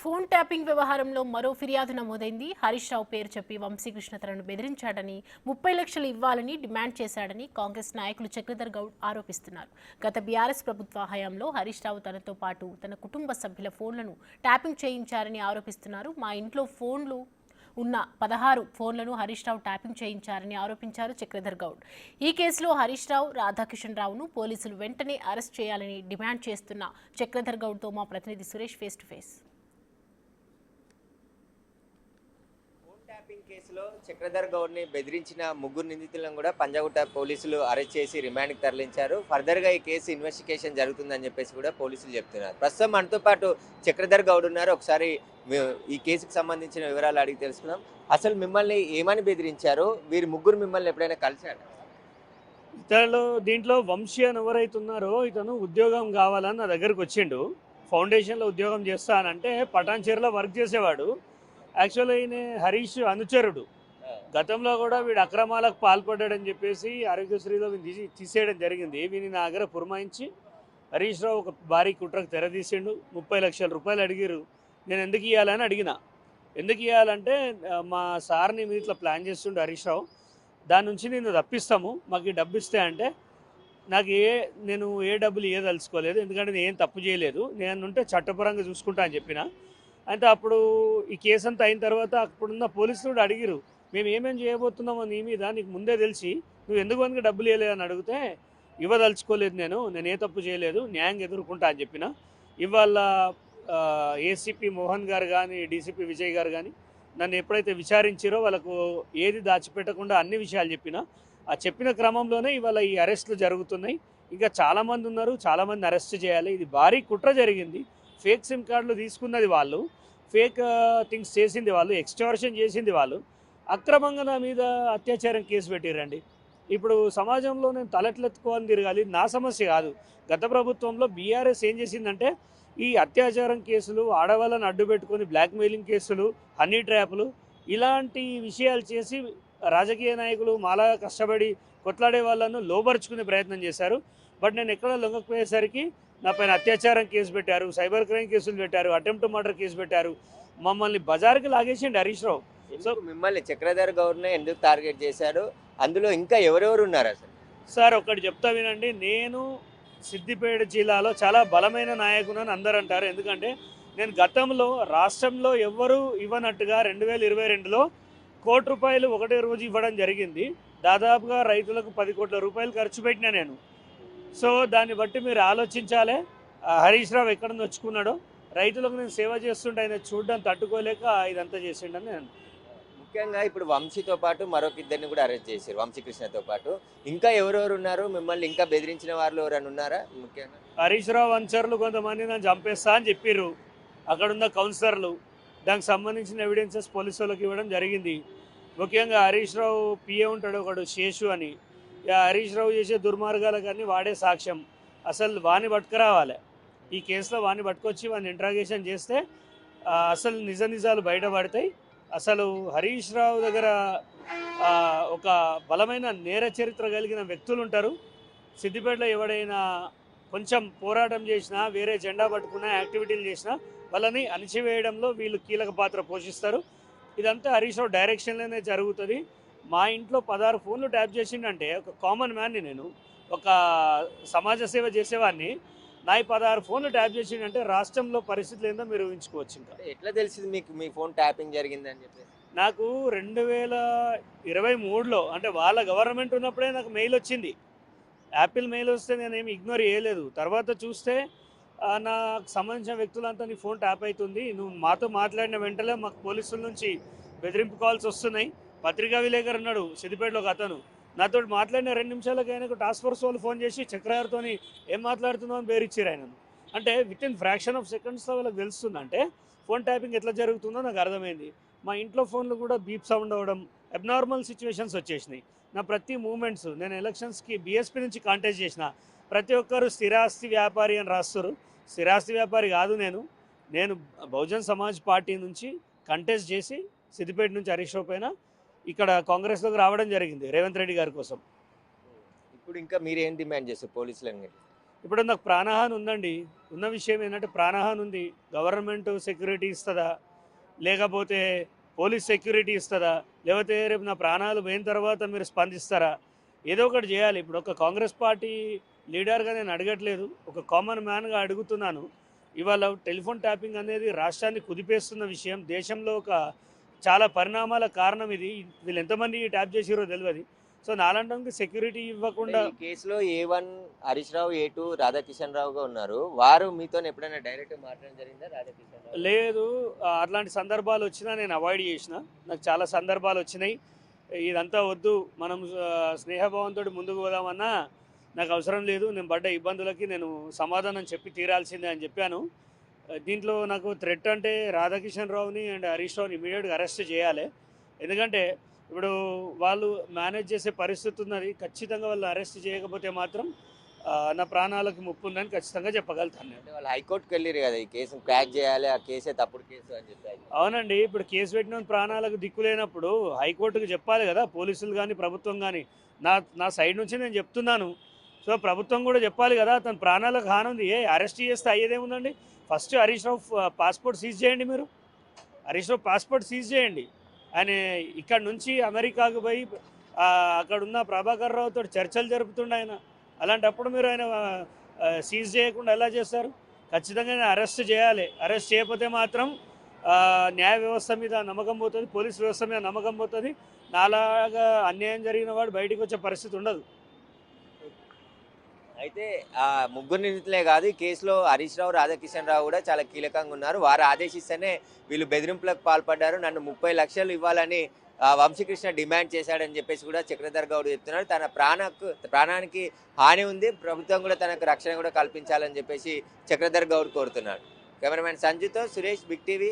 Phone tapping వ్యవహారంలో మరో ఫిర్యాదు నమోదైంది. హరీష్ రావు పేరు చెప్పి వంశీకృష్ణ తనను బెదిరించాడని, 30 లక్షలు ఇవ్వాలని డిమాండ్ చేశాడని కాంగ్రెస్ నాయకులు చక్రధర్ గౌడ్ ఆరోపిస్తున్నారు. గత బీఆర్ఎస్ ప్రభుత్వ హయాంలో హరీష్ రావు తనతో పాటు తన కుటుంబ సభ్యుల ఫోన్లను ట్యాపింగ్ చేయించారని ఆరోపిస్తున్నారు. మా ఇంట్లో ఫోన్లు ఉన్న 16 ఫోన్లను హరీష్ రావు ట్యాపింగ్ చేయించారని ఆరోపించారు చక్రధర్ గౌడ్. ఈ కేసులో హరీష్ రావు, రాధాకిషన్ రావును పోలీసులు వెంటనే అరెస్ట్ చేయాలని డిమాండ్ చేస్తున్న చక్రధర్ గౌడ్తో మా ప్రతినిధి Suresh face to face. Tapping కేసులో చక్రధర్ గౌడ్ని బెదిరించిన ముగ్గురు నిందితులను కూడా పంజాగుట్ట పోలీసులు అరెస్ట్ చేసి రిమాండ్కి తరలించారు. ఫర్దర్గా ఈ కేసు ఇన్వెస్టిగేషన్ జరుగుతుందని చెప్పేసి కూడా పోలీసులు చెప్తున్నారు. ప్రస్తుతం మనతో పాటు చక్రధర్ గౌడ్ ఉన్నారు. ఒకసారి ఈ కేసుకు సంబంధించిన వివరాలు అడిగి తెలుసుకుందాం. అసలు మిమ్మల్ని ఏమని బెదిరించారు? వీరు ముగ్గురు మిమ్మల్ని ఎప్పుడైనా కలిశారు? దీంట్లో వంశీ అని ఎవరైతున్నారో ఇతను ఉద్యోగం కావాలని నా దగ్గరకు వచ్చిండు. ఫౌండేషన్లో ఉద్యోగం చేస్తానంటే పటాన్చేరులో వర్క్ చేసేవాడు. యాక్చువల్గా ఈయన హరీష్ అనుచరుడు. గతంలో కూడా వీడు అక్రమాలకు పాల్పడ్డాడని చెప్పేసి ఆరోగ్యశ్రీలో తీసేయడం జరిగింది. వీని నా దగ్గర పురమాయించి హరీష్ రావు ఒక భారీ కుట్రకు తెరదీసిండు. 30 లక్షల రూపాయలు అడిగారు. నేను ఎందుకు ఇవ్వాలని అడిగిన. ఎందుకు ఇవ్వాలంటే మా సార్ని మీరు ఇట్లా ప్లాన్ చేస్తుండే హరీష్ రావు, దాని నుంచి నేను తప్పిస్తాము, మాకు ఈ డబ్బు ఇస్తే అంటే నేను ఏ డబ్బులు ఇవ్వదలుచుకోలేదు, ఎందుకంటే నేను ఏం తప్పు చేయలేదు, నేను ఉంటే చట్టపరంగా చూసుకుంటా అని చెప్పిన. అంటే అప్పుడు ఈ కేసు అంతా అయిన తర్వాత అప్పుడున్న పోలీసులు కూడా అడిగిరు, మేము ఏమేమి చేయబోతున్నామో నీ మీద నీకు ముందే తెలిసి నువ్వు ఎందుకు మనకి డబ్బులు ఇవ్వలేదని అడిగితే ఇవ్వదలుచుకోలేదు, నేను ఏ తప్పు చేయలేదు, న్యాయంగా ఎదుర్కొంటా అని చెప్పిన. ఇవాళ ఏసీపీ మోహన్ గారు కానీ డీసీపీ విజయ్ గారు కానీ నన్ను ఎప్పుడైతే విచారించారో వాళ్ళకు ఏది దాచిపెట్టకుండా అన్ని విషయాలు చెప్పిన. ఆ చెప్పిన క్రమంలోనే ఇవాళ ఈ అరెస్టులు జరుగుతున్నాయి. ఇంకా చాలామంది ఉన్నారు, చాలామంది అరెస్ట్ చేయాలి. ఇది భారీ కుట్ర జరిగింది. ఫేక్ సిమ్ కార్డులు తీసుకున్నది వాళ్ళు, ఫేక్ థింగ్స్ చేసింది వాళ్ళు, ఎక్స్టార్షన్ చేసింది వాళ్ళు, అక్రమంగా నా మీద అత్యాచారం కేసు పెట్టిరండి. ఇప్పుడు సమాజంలో నేను తలెట్లెత్తుకోవాలని తిరగాలి, నా సమస్య కాదు. గత ప్రభుత్వంలో బీఆర్ఎస్ ఏం చేసిందంటే ఈ అత్యాచారం కేసులు, ఆడవాళ్ళని అడ్డు పెట్టుకొని బ్లాక్మెయిలింగ్ కేసులు, హనీ ట్రాపులు, ఇలాంటి విషయాలు చేసి రాజకీయ నాయకులు మాలా కష్టపడి కొట్లాడే వాళ్ళను లోబరుచుకునే ప్రయత్నం చేశారు. బట్ నేను ఎక్కడ లొంగకపోయేసరికి నా పైన అత్యాచారం కేసు పెట్టారు, సైబర్ క్రైమ్ కేసులు పెట్టారు, అటెంప్ట్ మర్డర్ కేసు పెట్టారు. మమ్మల్ని బజార్కి లాగేసిండి హరీష్ రావు. సో మిమ్మల్ని చక్రధర్ గౌడ్ని ఎందుకు టార్గెట్ చేశారు? అందులో ఇంకా ఎవరెవరు ఉన్నారు అసలు? సార్ ఒకటి చెప్తా వినండి, నేను సిద్దిపేట జిల్లాలో చాలా బలమైన నాయకునని అందరూ అంటారు. ఎందుకంటే నేను గతంలో రాష్ట్రంలో ఎవ్వరూ ఇవ్వనట్టుగా 2022లో ₹1 కోటి ఒకటే రోజు ఇవ్వడం జరిగింది. దాదాపుగా రైతులకు 10 కోట్ల రూపాయలు ఖర్చు పెట్టినా నేను. సో దాన్ని బట్టి మీరు ఆలోచించాలి, హరీష్ రావు ఎక్కడ నొచ్చుకున్నాడో. రైతులకు నేను సేవ చేస్తుంటే ఆయన చూడడం తట్టుకోలేక ఇదంతా చేసిండని నేను. ముఖ్యంగా ఇప్పుడు వంశీతో పాటు మరొక ఇద్దరిని కూడా అరెస్ట్ చేశారు, వంశీకృష్ణతో పాటు. ఇంకా ఎవరెవరు ఉన్నారు? మిమ్మల్ని ఇంకా బెదిరించిన వాళ్ళు ఎవరైనా ఉన్నారా? ముఖ్యంగా హరీష్ రావు అనుచరులు కొంతమంది నన్ను చంపేస్తా అని చెప్పిర్రు. అక్కడున్న కౌన్సిలర్లు దానికి సంబంధించిన ఎవిడెన్సెస్ పోలీసు వాళ్ళకి ఇవ్వడం జరిగింది. ముఖ్యంగా హరీష్ రావు పిఏ ఉంటాడు ఒకడు, శేషు అని. హరీష్ రావు చేసే దుర్మార్గాలకు అన్నీ వాడే సాక్ష్యం. అసలు వాణ్ణి పట్టుకురావాలి, ఈ కేసులో వాణ్ణి పట్టుకొచ్చి వాడిని ఇంట్రాగేషన్ చేస్తే అసలు నిజాలు బయటపడతాయి. అసలు హరీష్ రావు దగ్గర ఒక బలమైన నేర చరిత్ర కలిగిన వ్యక్తులు ఉంటారు. సిద్దిపేటలో ఎవడైనా కొంచెం పోరాటం చేసినా, వేరే జెండా పట్టుకున్న యాక్టివిటీలు చేసినా వాళ్ళని అణిచివేయడంలో వీళ్ళు కీలక పాత్ర పోషిస్తారు. ఇదంతా హరీష్ రావు డైరెక్షన్లోనే జరుగుతుంది. మా ఇంట్లో 16 ఫోన్లు ట్యాప్ చేసిండంటే ఒక కామన్ మ్యాన్ని, నేను ఒక సమాజ సేవ చేసేవాడిని, నా 16 ఫోన్లు ట్యాప్ చేసిండంటే రాష్ట్రంలో పరిస్థితులు ఏందో మీరు ఊహించుకోవచ్చు. ఇంకా ఎట్లా తెలిసింది మీకు మీ ఫోన్ ట్యాపింగ్ జరిగిందని చెప్పి? నాకు 2023లో అంటే వాళ్ళ గవర్నమెంట్ ఉన్నప్పుడే నాకు మెయిల్ వచ్చింది. యాపిల్ మెయిల్ వస్తే నేనేమి ఇగ్నోర్ చేయలేదు. తర్వాత చూస్తే నాకు సంబంధించిన వ్యక్తులంతా నీ ఫోన్ ట్యాప్ అవుతుంది, నువ్వు మాతో మాట్లాడిన వెంటనే మాకు పోలీసుల నుంచి బెదిరింపు కాల్స్ వస్తున్నాయి. పత్రికా విలేకరు ఉన్నాడు సిద్దిపేటలో ఒక అతను, నాతో మాట్లాడిన 2 నిమిషాలకు ఆయనకు టాస్క్ ఫోర్స్ వాళ్ళు ఫోన్ చేసి చక్రవర్తితో ఏం మాట్లాడుతున్నావు అని బేరిచ్చారు ఆయనను. అంటే వితిన్ ఫ్రాక్షన్ ఆఫ్ సెకండ్స్లో వాళ్ళకి తెలుస్తుంది. అంటే ఫోన్ ట్యాపింగ్ ఎట్లా జరుగుతుందో నాకు అర్థమైంది. మా ఇంట్లో ఫోన్లు కూడా బీప్ సౌండ్ అవ్వడం, అబ్నార్మల్ సిచ్యువేషన్స్ వచ్చేసినాయి. నా ప్రతి మూమెంట్స్, నేను ఎలక్షన్స్కి బీఎస్పీ నుంచి కాంటెస్ట్ చేసిన, ప్రతి ఒక్కరు స్థిరాస్తి వ్యాపారి అని రాస్తారు. స్థిరాస్తి వ్యాపారి కాదు నేను బహుజన్ సమాజ్ పార్టీ నుంచి కంటెస్ట్ చేసి సిద్దిపేట నుంచి హరీష్ రావు పైన ఇక్కడ కాంగ్రెస్లోకి రావడం జరిగింది రేవంత్ రెడ్డి గారి కోసం. ఇప్పుడు ఇంకా మీరు ఏం డిమాండ్ చేస్తారు పోలీసులని? ఇప్పుడు నాకు ప్రాణహాని ఉందండి. ఉన్న విషయం ఏంటంటే ప్రాణహాని ఉంది. గవర్నమెంట్ సెక్యూరిటీ ఇస్తుందా, లేకపోతే పోలీస్ సెక్యూరిటీ ఇస్తుందా, లేకపోతే రేపు నా ప్రాణాలు పోయిన తర్వాత మీరు స్పందిస్తారా? ఏదో ఒకటి చేయాలి. ఇప్పుడు ఒక కాంగ్రెస్ పార్టీ లీడర్గా నేను అడగట్లేదు, ఒక కామన్ మ్యాన్గా అడుగుతున్నాను. ఇవాళ టెలిఫోన్ ట్యాపింగ్ అనేది రాష్ట్రాన్ని కుదిపేస్తున్న విషయం. దేశంలో ఒక చాలా పరిణామాల కారణం ఇది. వీళ్ళు ఎంతమంది ట్యాప్ చేసిరో తెలియదు. సో నాలంటే సెక్యూరిటీ ఇవ్వకుండా ఈ కేసులో A1 హరీష్ రావు, A2 రాధాకిషన్ రావుగా ఉన్నారు. వారు మీతో ఎప్పుడైనా డైరెక్ట్ మాట్లాడడం జరిగిందా? రాధాకిషన్ రావు లేదు. అట్లాంటి సందర్భాలు వచ్చినా నేను అవాయిడ్ చేసిన. నాకు చాలా సందర్భాలు వచ్చినాయి. ఇదంతా వద్దు, మనం స్నేహభావంతో ముందుకు పోదామన్నా నాకు అవసరం లేదు, నేను పడ్డ ఇబ్బందులకి నేను సమాధానం చెప్పి తీరాల్సిందే అని చెప్పాను. దీంట్లో నాకు థ్రెట్ అంటే రాధాకిషన్ రావుని అండ్ హరీష్ రావుని ఇమీడియట్గా అరెస్ట్ చేయాలి. ఎందుకంటే ఇప్పుడు వాళ్ళు మేనేజ్ చేసే పరిస్థితి ఉన్నది. ఖచ్చితంగా వాళ్ళు అరెస్ట్ చేయకపోతే మాత్రం నా ప్రాణాలకు ముప్పు ఉందని ఖచ్చితంగా చెప్పగలుగుతాను నేను. అంటే వాళ్ళు హైకోర్టుకి వెళ్ళారు కదా, ఈ కేసును క్రాక్ చేయాలి, ఆ కేసే తప్పుడు కేసు అని చెప్పి. అవునండి. ఇప్పుడు కేసు పెట్టిన ప్రాణాలకు దిక్కు లేనప్పుడు హైకోర్టుకు చెప్పాలి కదా, పోలీసులు కానీ ప్రభుత్వం కానీ. నా సైడ్ నుంచి నేను చెప్తున్నాను. సో ప్రభుత్వం కూడా చెప్పాలి కదా, తన ప్రాణాలకు హాని ఉంది. అరెస్ట్ చేస్తే అయ్యేదేముందండి? First Harish Rao passport seize చేయండి. మీరు హరీష్ రావు పాస్పోర్ట్ సీజ్ చేయండి. ఆయన ఇక్కడ నుంచి అమెరికాకు పోయి అక్కడున్న ప్రభాకర్ రావుతో చర్చలు జరుపుతుండే ఆయన. అలాంటప్పుడు మీరు ఆయన సీజ్ చేయకుండా ఎలా చేస్తారు? ఖచ్చితంగా అరెస్ట్ చేయాలి. అరెస్ట్ చేయకపోతే మాత్రం న్యాయ వ్యవస్థ మీద నమ్మకం పోతుంది, పోలీస్ వ్యవస్థ మీద నమ్మకం పోతుంది. నాలాగా అన్యాయం జరిగిన వాడు బయటికి వచ్చే పరిస్థితి ఉండదు. అయితే ఆ ముగ్గురు నిందితులే కాదు, ఈ కేసులో హరీష్ రావు, రాధాకిషన్ రావు కూడా చాలా కీలకంగా ఉన్నారు. వారు ఆదేశిస్తేనే వీళ్ళు బెదిరింపులకు పాల్పడ్డారు. నన్ను 30 లక్షలు ఇవ్వాలని వంశీకృష్ణ డిమాండ్ చేశాడని చెప్పేసి కూడా చక్రధర్ గౌడ్ చెప్తున్నారు. తన ప్రాణానికి హాని ఉంది, ప్రభుత్వం కూడా తనకు రక్షణ కూడా కల్పించాలని చెప్పేసి చక్రధర్ గౌడ్ కోరుతున్నాడు. కెమెరామెన్ సంజుతో సురేష్, బిగ్ టీవీ.